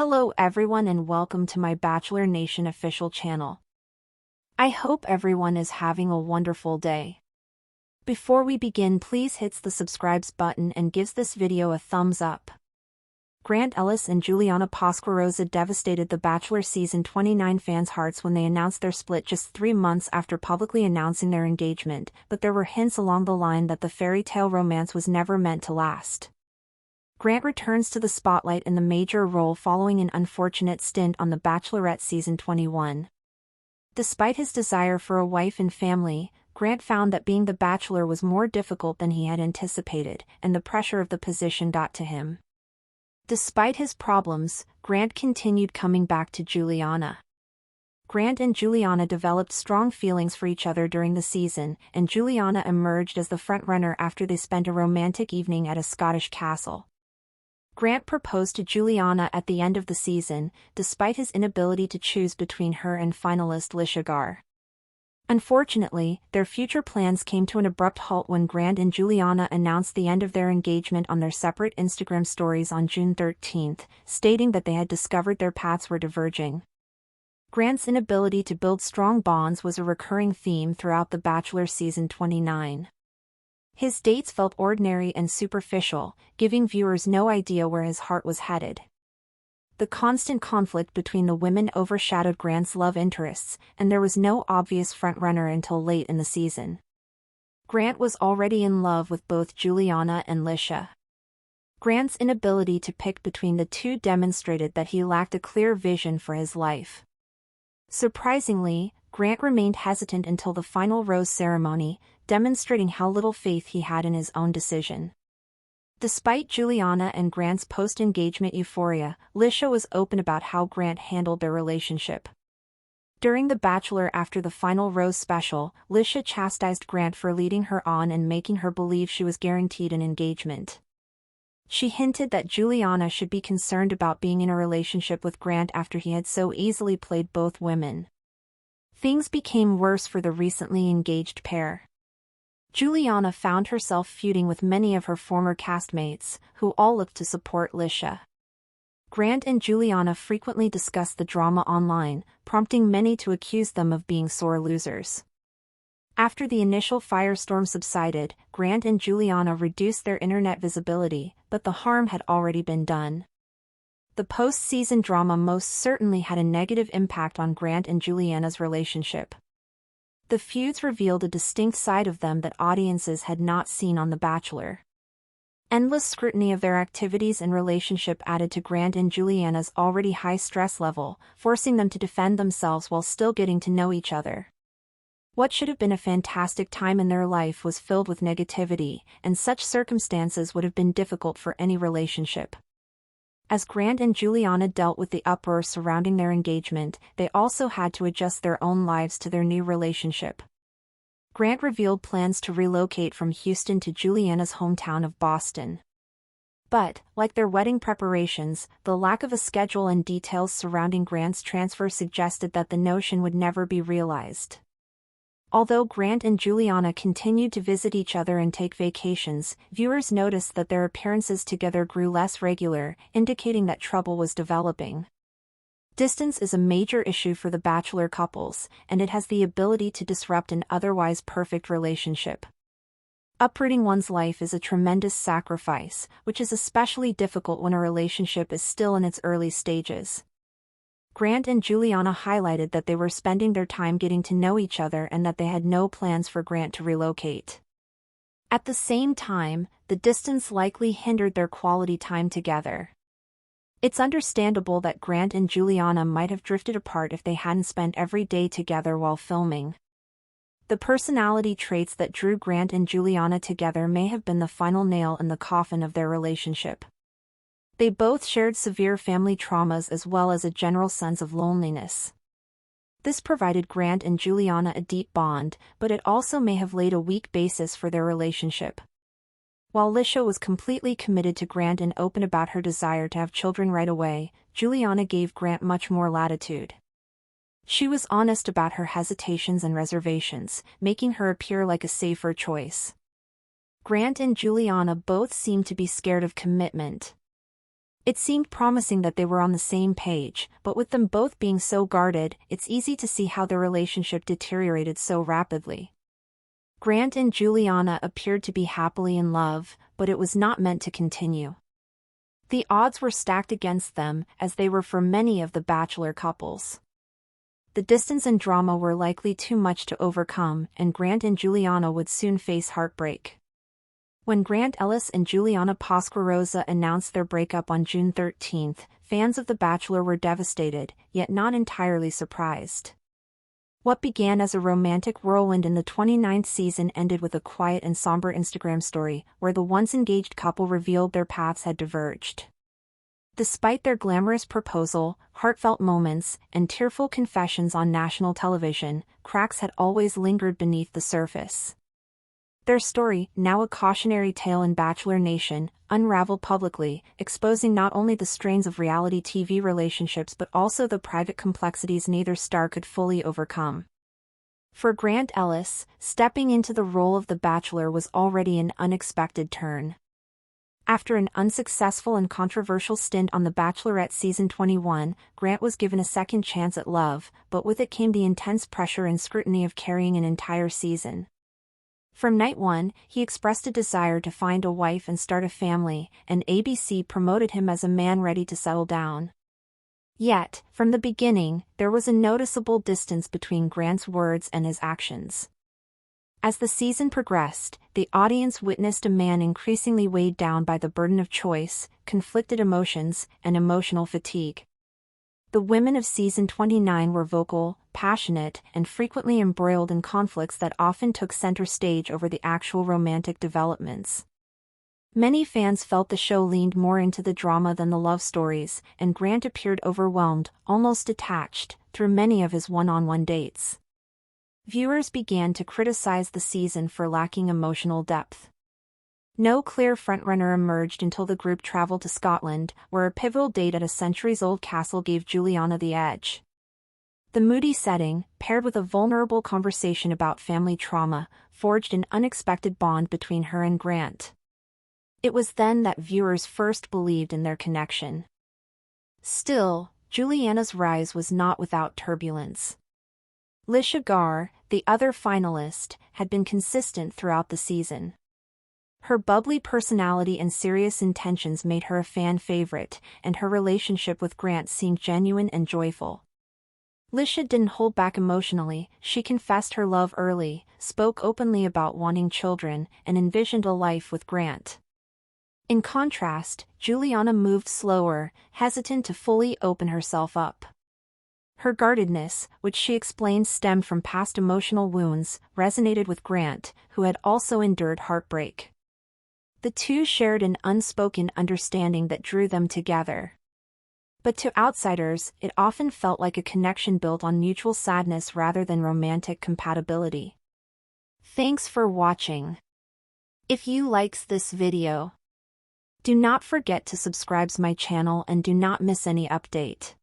Hello everyone and welcome to my Bachelor Nation official channel. I hope everyone is having a wonderful day. Before we begin, please hit the subscribe button and gives this video a thumbs up. Grant, Ellis and Juliana Pasquarosa devastated the Bachelor Season 29 fans' hearts when they announced their split just 3 months after publicly announcing their engagement, but there were hints along the line that the fairy tale romance was never meant to last. Grant returns to the spotlight in the major role following an unfortunate stint on The Bachelorette Season 21. Despite his desire for a wife and family, Grant found that being the Bachelor was more difficult than he had anticipated, and the pressure of the position got to him. Despite his problems, Grant continued coming back to Juliana. Grant and Juliana developed strong feelings for each other during the season, and Juliana emerged as the frontrunner after they spent a romantic evening at a Scottish castle. Grant proposed to Juliana at the end of the season, despite his inability to choose between her and finalist Lisha Gar. Unfortunately, their future plans came to an abrupt halt when Grant and Juliana announced the end of their engagement on their separate Instagram stories on June 13, stating that they had discovered their paths were diverging. Grant's inability to build strong bonds was a recurring theme throughout The Bachelor Season 29. His dates felt ordinary and superficial, giving viewers no idea where his heart was headed. The constant conflict between the women overshadowed Grant's love interests, and there was no obvious frontrunner until late in the season. Grant was already in love with both Juliana and Lisha. Grant's inability to pick between the two demonstrated that he lacked a clear vision for his life. Surprisingly, Grant remained hesitant until the final rose ceremony, demonstrating how little faith he had in his own decision. Despite Juliana and Grant's post-engagement euphoria, Lisha was open about how Grant handled their relationship. During The Bachelor after the final rose special, Lisha chastised Grant for leading her on and making her believe she was guaranteed an engagement. She hinted that Juliana should be concerned about being in a relationship with Grant after he had so easily played both women. Things became worse for the recently engaged pair. Juliana found herself feuding with many of her former castmates, who all looked to support Lisha. Grant and Juliana frequently discussed the drama online, prompting many to accuse them of being sore losers. After the initial firestorm subsided, Grant and Juliana reduced their internet visibility, but the harm had already been done. The post-season drama most certainly had a negative impact on Grant and Juliana's relationship. The feuds revealed a distinct side of them that audiences had not seen on The Bachelor. Endless scrutiny of their activities and relationship added to Grant and Juliana's already high stress level, forcing them to defend themselves while still getting to know each other. What should have been a fantastic time in their life was filled with negativity, and such circumstances would have been difficult for any relationship. As Grant and Juliana dealt with the uproar surrounding their engagement, they also had to adjust their own lives to their new relationship. Grant revealed plans to relocate from Houston to Juliana's hometown of Boston. But, like their wedding preparations, the lack of a schedule and details surrounding Grant's transfer suggested that the notion would never be realized. Although Grant and Juliana continued to visit each other and take vacations, viewers noticed that their appearances together grew less regular, indicating that trouble was developing. Distance is a major issue for the Bachelor couples, and it has the ability to disrupt an otherwise perfect relationship. Uprooting one's life is a tremendous sacrifice, which is especially difficult when a relationship is still in its early stages. Grant and Juliana highlighted that they were spending their time getting to know each other and that they had no plans for Grant to relocate. At the same time, the distance likely hindered their quality time together. It's understandable that Grant and Juliana might have drifted apart if they hadn't spent every day together while filming. The personality traits that drew Grant and Juliana together may have been the final nail in the coffin of their relationship. They both shared severe family traumas as well as a general sense of loneliness. This provided Grant and Juliana a deep bond, but it also may have laid a weak basis for their relationship. While Lisha was completely committed to Grant and open about her desire to have children right away, Juliana gave Grant much more latitude. She was honest about her hesitations and reservations, making her appear like a safer choice. Grant and Juliana both seemed to be scared of commitment. It seemed promising that they were on the same page, but with them both being so guarded, it's easy to see how their relationship deteriorated so rapidly. Grant and Juliana appeared to be happily in love, but it was not meant to continue. The odds were stacked against them, as they were for many of the Bachelor couples. The distance and drama were likely too much to overcome, and Grant and Juliana would soon face heartbreak. When Ellis and Juliana Pasquarosa announced their breakup on June 13, fans of The Bachelor were devastated, yet not entirely surprised. What began as a romantic whirlwind in the 29th season ended with a quiet and somber Instagram story, where the once-engaged couple revealed their paths had diverged. Despite their glamorous proposal, heartfelt moments, and tearful confessions on national television, cracks had always lingered beneath the surface. Their story, now a cautionary tale in Bachelor Nation, unraveled publicly, exposing not only the strains of reality TV relationships but also the private complexities neither star could fully overcome. For Grant Ellis, stepping into the role of The Bachelor was already an unexpected turn. After an unsuccessful and controversial stint on The Bachelorette Season 21, Grant was given a second chance at love, but with it came the intense pressure and scrutiny of carrying an entire season. From night one, he expressed a desire to find a wife and start a family, and ABC promoted him as a man ready to settle down. Yet, from the beginning, there was a noticeable distance between Grant's words and his actions. As the season progressed, the audience witnessed a man increasingly weighed down by the burden of choice, conflicted emotions, and emotional fatigue. The women of Season 29 were vocal, passionate, and frequently embroiled in conflicts that often took center stage over the actual romantic developments. Many fans felt the show leaned more into the drama than the love stories, and Grant appeared overwhelmed, almost detached, through many of his one-on-one dates. Viewers began to criticize the season for lacking emotional depth. No clear frontrunner emerged until the group traveled to Scotland, where a pivotal date at a centuries-old castle gave Juliana the edge. The moody setting, paired with a vulnerable conversation about family trauma, forged an unexpected bond between her and Grant. It was then that viewers first believed in their connection. Still, Juliana's rise was not without turbulence. Lisha Gar, the other finalist, had been consistent throughout the season. Her bubbly personality and serious intentions made her a fan favorite, and her relationship with Grant seemed genuine and joyful. Lisha didn't hold back emotionally, she confessed her love early, spoke openly about wanting children, and envisioned a life with Grant. In contrast, Juliana moved slower, hesitant to fully open herself up. Her guardedness, which she explained stemmed from past emotional wounds, resonated with Grant, who had also endured heartbreak. The two shared an unspoken understanding that drew them together. But to outsiders, it often felt like a connection built on mutual sadness rather than romantic compatibility. Thanks for watching. If you likes this video, do not forget to subscribe to my channel and do not miss any update.